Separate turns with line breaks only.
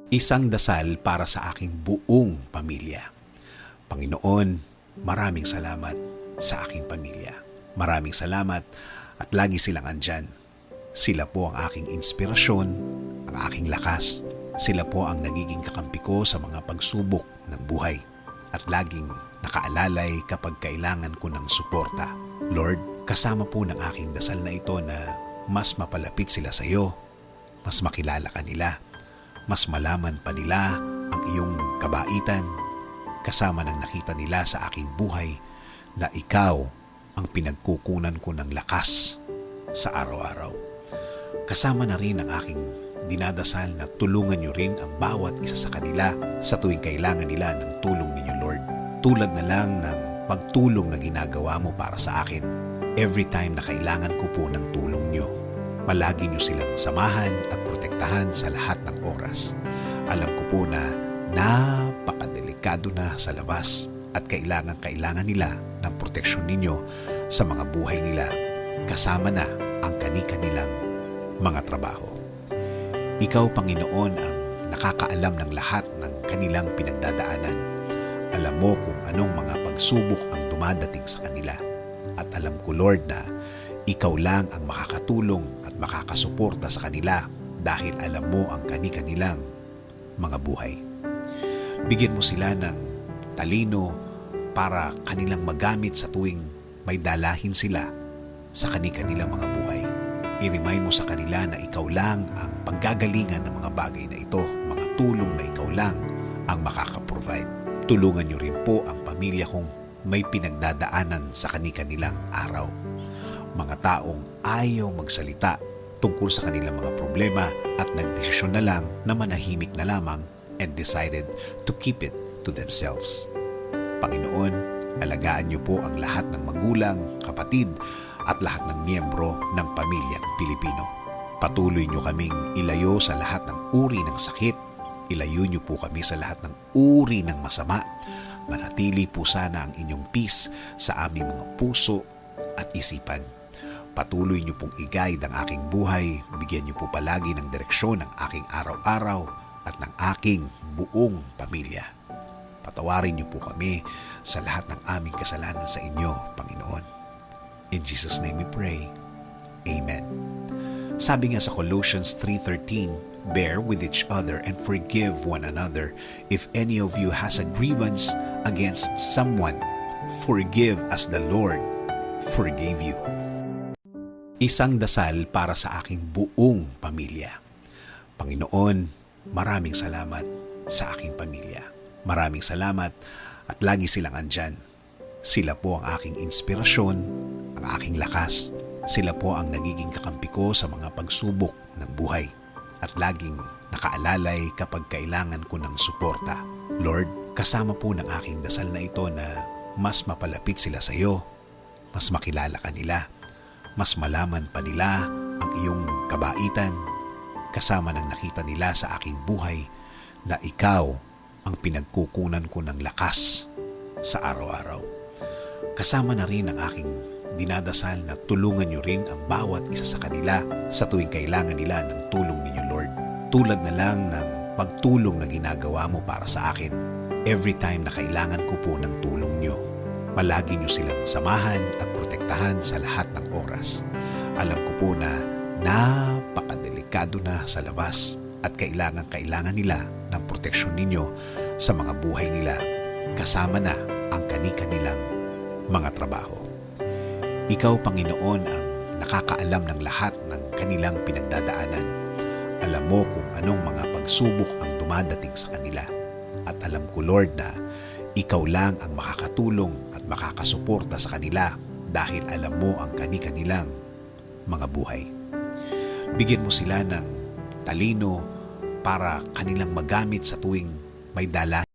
Isang dasal para sa aking buong pamilya. Panginoon, maraming salamat sa aking pamilya. Maraming salamat at lagi silang andyan. Sila po ang aking inspirasyon, ang aking lakas. Sila po ang nagiging kakampi ko sa mga pagsubok ng buhay at laging nakaalalay kapag kailangan ko ng suporta. Lord, kasama po ng aking dasal na ito na mas mapalapit sila sa iyo, mas makilala ka nila, mas malaman pa nila ang iyong kabaitan, kasama ng nakita nila sa aking buhay na ikaw ang pinagkukunan ko ng lakas sa araw-araw. Kasama na rin ang aking dinadasal na tulungan niyo rin ang bawat isa sa kanila sa tuwing kailangan nila ng tulong ninyo, Lord. Tulad na lang ng pagtulong na ginagawa mo para sa akin. Every time na kailangan ko po ng tulong niyo, palagi niyo silang samahan at protektahan sa lahat ng oras. Alam ko po na napakadelikado na sa labas at kailangan nila ng proteksyon ninyo sa mga buhay nila, kasama na ang kani-kanilang mga trabaho. Ikaw, Panginoon, ang nakakaalam ng lahat ng kanilang pinagdadaanan. Alam mo kung anong mga pagsubok ang dumadating sa kanila. At alam ko, Lord, na ikaw lang ang makakatulong at makakasuporta sa kanila dahil alam mo ang kani-kanilang mga buhay. Bigyan mo sila ng talino para kanilang magamit sa tuwing may dalahin sila sa kani-kanilang mga buhay. I-remind mo sa kanila na ikaw lang ang panggagalingan ng mga bagay na ito, mga tulong na ikaw lang ang makakaprovide. Tulungan niyo rin po ang pamilya kong may pinagdadaanan sa kani-kanilang araw. Mga taong ayaw magsalita tungkol sa kanilang mga problema at nagdesisyon na lang na manahimik na lamang and decided to keep it to themselves. Panginoon, alagaan niyo po ang lahat ng magulang, kapatid, at lahat ng miyembro ng pamilyang Pilipino. Patuloy niyo kaming ilayo sa lahat ng uri ng sakit. Ilayo niyo po kami sa lahat ng uri ng masama. Manatili po sana ang inyong peace sa aming mga puso at isipan. Patuloy niyo pong i-guide ang aking buhay. Bigyan niyo po palagi ng direksyon ang aking araw-araw at ng aking buong pamilya. Patawarin niyo po kami sa lahat ng aming kasalanan sa inyo, Panginoon. In Jesus' name we pray. Amen. Sabi nga sa Colossians 3:13, bear with each other and forgive one another. If any of you has a grievance against someone, forgive as the Lord forgave you. Isang dasal para sa aking buong pamilya. Panginoon, maraming salamat sa aking pamilya. Maraming salamat at lagi silang andyan. Sila po ang aking inspirasyon, ang aking lakas. Sila po ang nagiging kakampi ko sa mga pagsubok ng buhay at laging nakaalalay kapag kailangan ko ng suporta. Lord, kasama po ng aking dasal na ito na mas mapalapit sila sa iyo, mas makilala ka nila, mas malaman pa nila ang iyong kabaitan, kasama ng nakita nila sa aking buhay na ikaw ang pinagkukunan ko ng lakas sa araw-araw. Kasama na rin ang aking dinadasal na tulungan niyo rin ang bawat isa sa kanila sa tuwing kailangan nila ng tulong ninyo, Lord. Tulad na lang ng pagtulong na ginagawa mo para sa akin. Every time na kailangan ko po ng tulong niyo, palagi niyo silang samahan at protektahan sa lahat ng oras. Alam ko po na napakadelikado na sa labas at kailangan nila ng proteksyon ninyo sa mga buhay nila, kasama na ang kani-kanilang mga trabaho. Ikaw, Panginoon, ang nakakaalam ng lahat ng kanilang pinagdadaanan. Alam mo kung anong mga pagsubok ang dumadating sa kanila. At alam ko, Lord, na ikaw lang ang makakatulong at makakasuporta sa kanila dahil alam mo ang kani-kanilang mga buhay. Bigyan mo sila ng talino para kanilang magamit sa tuwing may dala